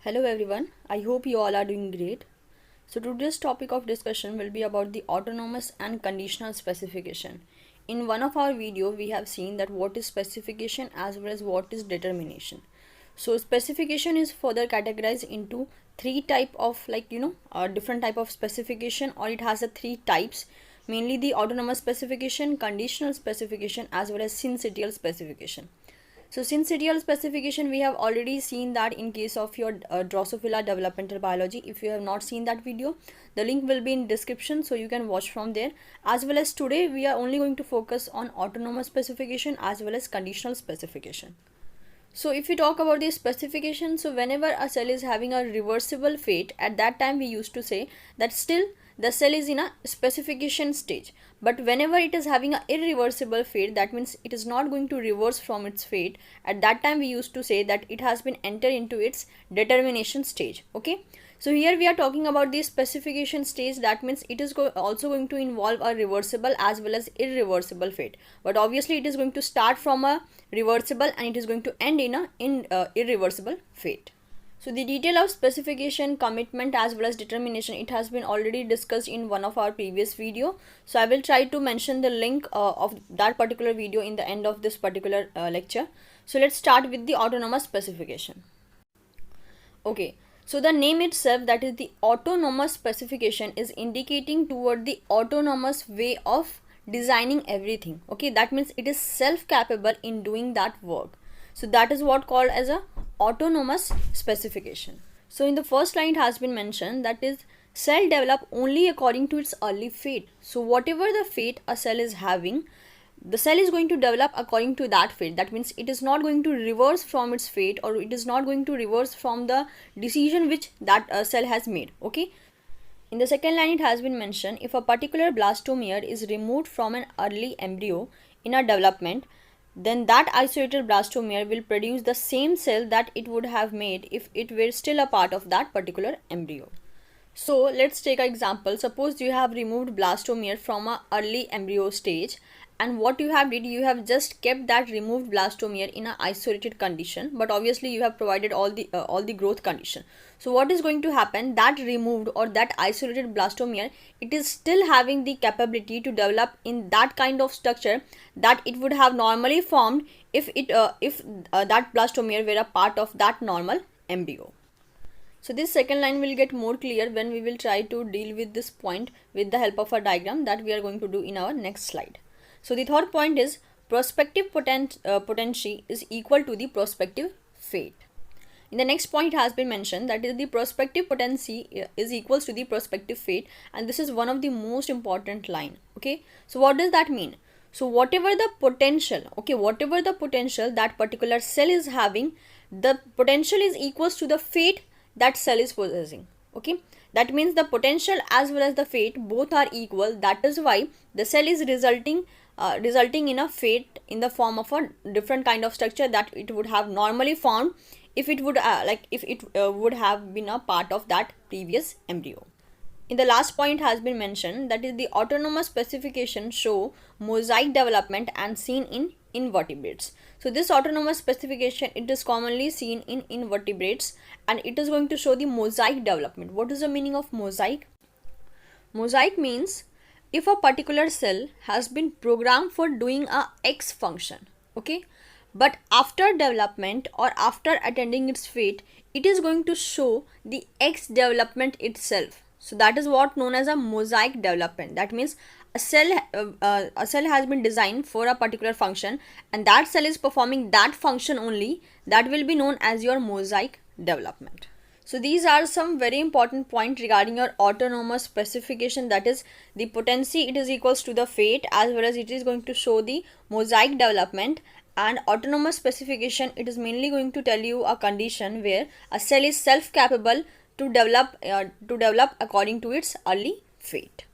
Hello everyone, I hope you all are doing great. So today's topic of discussion will be about the autonomous and conditional specification. In one of our video we have seen that what is specification as well as what is determination. So specification is further categorized into three type of different type of specification, or it has a three types, mainly the autonomous specification, conditional specification as well as syncytial specification. So syncytial specification, we have already seen that in case of your Drosophila developmental biology. If you have not seen that video, the link will be in description, so you can watch from there. As well as today we are only going to focus on autonomous specification as well as conditional specification. So if we talk about the specification, so whenever a cell is having a reversible fate, at that time we used to say that still the cell is in a specification stage. But whenever it is having a irreversible fate, that means it is not going to reverse from its fate, at that time we used to say that it has been entered into its determination stage. Okay, so here we are talking about the specification stage. That means it is also going to involve a reversible as well as irreversible fate, but obviously it is going to start from a reversible and it is going to end in a irreversible fate. So the detail of specification, commitment as well as determination, it has been already discussed in one of our previous video. So I will try to mention the link of that particular video in the end of this particular lecture. So let's start with the autonomous specification. Okay, so the name itself, that is the autonomous specification, is indicating toward the autonomous way of designing everything. Okay, that means it is self-capable in doing that work. So that is what called as a autonomous specification. So in the first line it has been mentioned that is cell develop only according to its early fate. So whatever the fate a cell is having, the cell is going to develop according to that fate. That means it is not going to reverse from its fate, or it is not going to reverse from the decision which that cell has made. Okay, in the second line it has been mentioned if a particular blastomere is removed from an early embryo in a development, then that isolated blastomere will produce the same cell that it would have made if it were still a part of that particular embryo. So let's take an example. Suppose you have removed blastomere from an early embryo stage, and what you have did, you have just kept that removed blastomere in an isolated condition, but obviously you have provided all the growth condition. So what is going to happen, that removed or that isolated blastomere, it is still having the capability to develop in that kind of structure that it would have normally formed if that blastomere were a part of that normal embryo. So this second line will get more clear when we will try to deal with this point with the help of a diagram that we are going to do in our next slide. So the third point is prospective potency is equal to the prospective fate. In the next point has been mentioned that is the prospective potency is equals to the prospective fate, and this is one of the most important line. Okay, so what does that mean? So whatever the potential, whatever the potential that particular cell is having, the potential is equals to the fate that cell is possessing. Okay, that means the potential as well as the fate both are equal. That is why the cell is resulting in a fate in the form of a different kind of structure that it would have normally formed if it would would have been a part of that previous embryo. In the last point has been mentioned that is the autonomous specification show mosaic development and seen in invertebrates. So this autonomous specification, it is commonly seen in invertebrates and it is going to show the mosaic development. What is the meaning of mosaic? Mosaic means if a particular cell has been programmed for doing a X function, okay, but after development or after attending its fate, it is going to show the X development itself. So that is what known as a mosaic development. That means a cell has been designed for a particular function and that cell is performing that function only. That will be known as your mosaic development. So these are some very important points regarding your autonomous specification, that is the potency, it is equals to the fate, as well as it is going to show the mosaic development. And autonomous specification, it is mainly going to tell you a condition where a cell is self-capable to develop according to its early fate.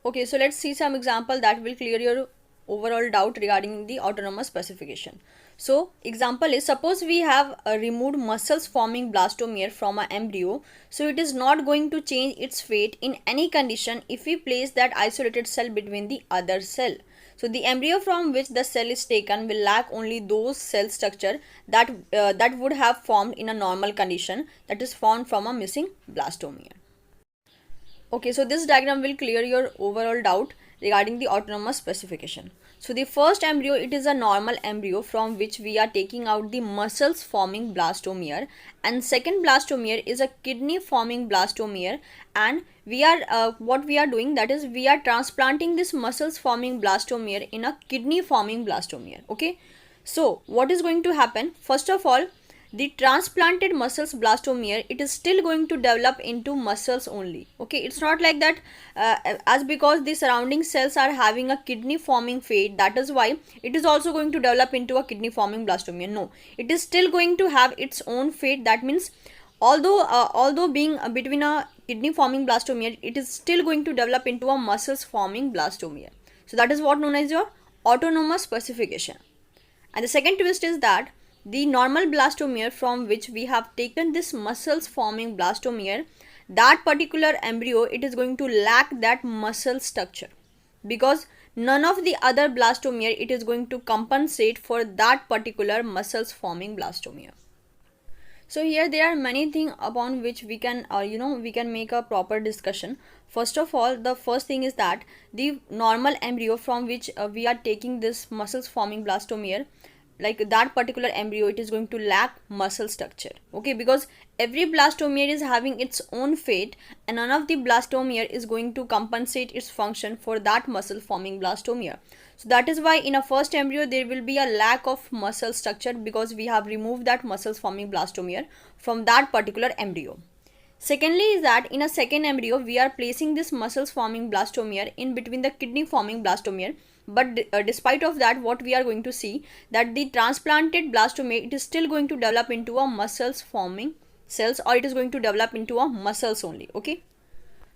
Okay, so let's see some example that will clear your overall doubt regarding the autonomous specification. So example is, suppose we have removed muscles forming blastomere from an embryo, so it is not going to change its fate in any condition if we place that isolated cell between the other cell. So the embryo from which the cell is taken will lack only those cell structure that would have formed in a normal condition, that is formed from a missing blastomere. Okay, so this diagram will clear your overall doubt regarding the autonomous specification. So the first embryo, it is a normal embryo from which we are taking out the muscles forming blastomere, and second blastomere is a kidney forming blastomere, and we are what we are doing, that is we are transplanting this muscles forming blastomere in a kidney forming blastomere. Okay, so what is going to happen? First of all, the transplanted muscles blastomere, it is still going to develop into muscles only. Okay, it's not like that as because the surrounding cells are having a kidney forming fate, that is why it is also going to develop into a kidney forming blastomere. No, it is still going to have its own fate. That means although being between a kidney forming blastomere, it is still going to develop into a muscles forming blastomere. So that is what known as your autonomous specification. And the second twist is that the normal blastomere from which we have taken this muscles forming blastomere, that particular embryo, it is going to lack that muscle structure, because none of the other blastomere, it is going to compensate for that particular muscles forming blastomere. So here there are many things upon which we can we can make a proper discussion. First of all, the first thing is that the normal embryo from which we are taking this muscles forming blastomere, like that particular embryo, it is going to lack muscle structure. Okay, because every blastomere is having its own fate, and none of the blastomere is going to compensate its function for that muscle forming blastomere. So that is why in a first embryo there will be a lack of muscle structure, because we have removed that muscles forming blastomere from that particular embryo. Secondly is that in a second embryo we are placing this muscles forming blastomere in between the kidney forming blastomere, but despite of that, what we are going to see, that the transplanted blastomere, it is still going to develop into a muscles forming cells, or it is going to develop into a muscles only. Okay,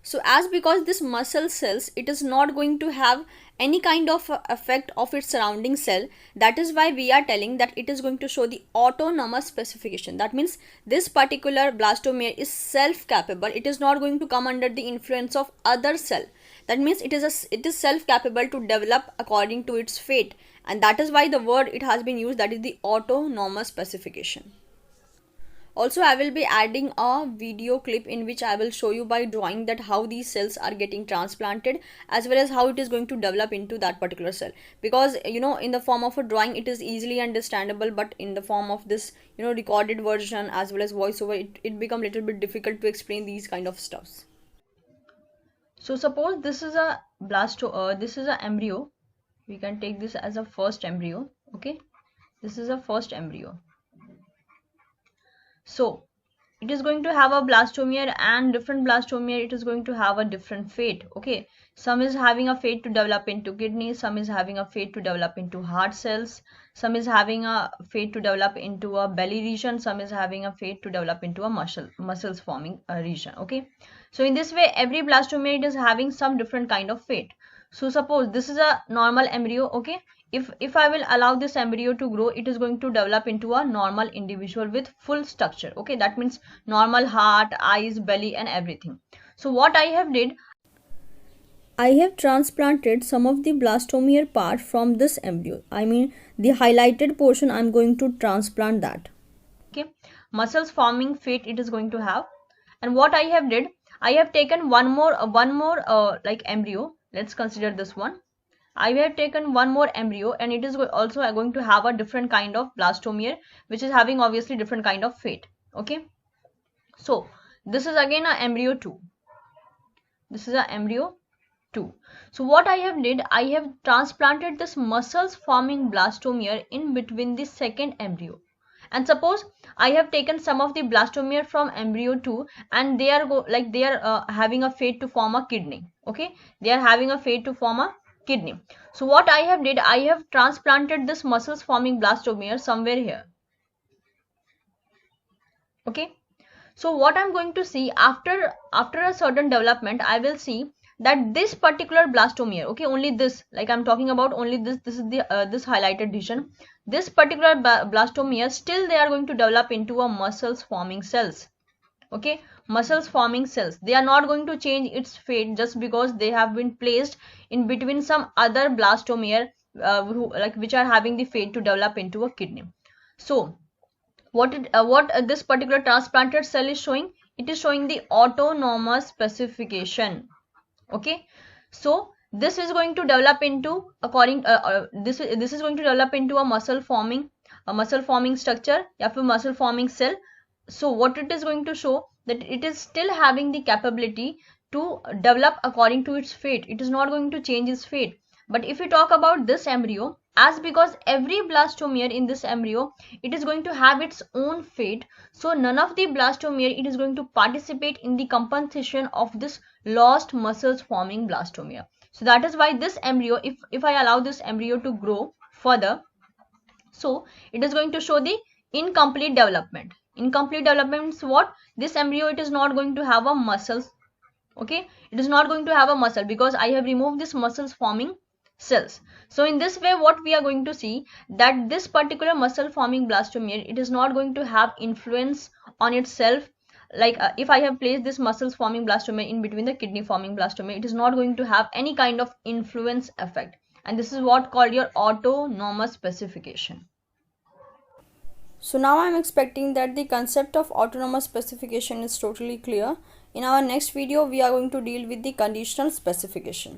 so as because this muscle cells, it is not going to have any kind of effect of its surrounding cell, that is why we are telling that it is going to show the autonomous specification. That means this particular blastomere is self capable, it is not going to come under the influence of other cell. That means it is self capable to develop according to its fate, and that is why the word it has been used, that is the autonomous specification. Also, I will be adding a video clip in which I will show you by drawing that how these cells are getting transplanted, as well as how it is going to develop into that particular cell. Because in the form of a drawing it is easily understandable, but in the form of this recorded version as well as voiceover, it become little bit difficult to explain these kind of stuffs. So suppose this is a this is an embryo. We can take this as a first embryo. Okay, this is a first embryo. So it is going to have a blastomere, and different blastomere, it is going to have a different fate. Okay, some is having a fate to develop into kidney, some is having a fate to develop into heart cells, some is having a fate to develop into a belly region, some is having a fate to develop into a muscles forming region. Okay, so in this way every blastomere is having some different kind of fate. So suppose this is a normal embryo. Okay, if I will allow this embryo to grow, it is going to develop into a normal individual with full structure. Okay, that means normal heart, eyes, belly and everything. So what I have did, I have transplanted some of the blastomere part from this embryo. I mean the highlighted portion, I am going to transplant that. Okay, muscles forming fate it is going to have. And what I have did, I have taken one more like embryo. Let's consider this one. I have taken one more embryo, and it is also going to have a different kind of blastomere, which is having obviously different kind of fate. Okay, so this is again a embryo 2. This is a embryo 2. So what I have did, I have transplanted this muscles forming blastomere in between the second embryo. And suppose I have taken some of the blastomere from embryo 2, and they are having a fate to form a kidney. Okay, they are having a fate to form a kidney. So what I have did, I have transplanted this muscles forming blastomere somewhere here. Okay, so what I'm going to see after a certain development, I will see that this particular blastomere, okay, only this, like I'm talking about only this is the this highlighted region, this particular blastomere, still they are going to develop into a muscles forming cells. Okay, muscles forming cells, they are not going to change its fate just because they have been placed in between some other blastomere which are having the fate to develop into a kidney. So what this particular transplanted cell is showing, it is showing the autonomous specification. Okay, so this is going to develop into this is going to develop into a muscle forming structure या फिर muscle forming cell. So what it is going to show, that it is still having the capability to develop according to its fate. It is not going to change its fate. But if we talk about this embryo, as because every blastomere in this embryo, it is going to have its own fate, so none of the blastomere it is going to participate in the compensation of this lost muscles forming blastomere. So that is why this embryo, if I allow this embryo to grow further, so it is going to show the incomplete development. Incomplete development means what? This embryo, it is not going to have a muscles. Okay, it is not going to have a muscle because I have removed this muscles forming cells. So in this way, what we are going to see, that this particular muscle forming blastomere, it is not going to have influence on itself. Like if I have placed this muscles forming blastomere in between the kidney forming blastomere, it is not going to have any kind of influence effect, and this is what called your autonomous specification. So now I'm expecting that the concept of autonomous specification is totally clear. In our next video, we are going to deal with the conditional specification.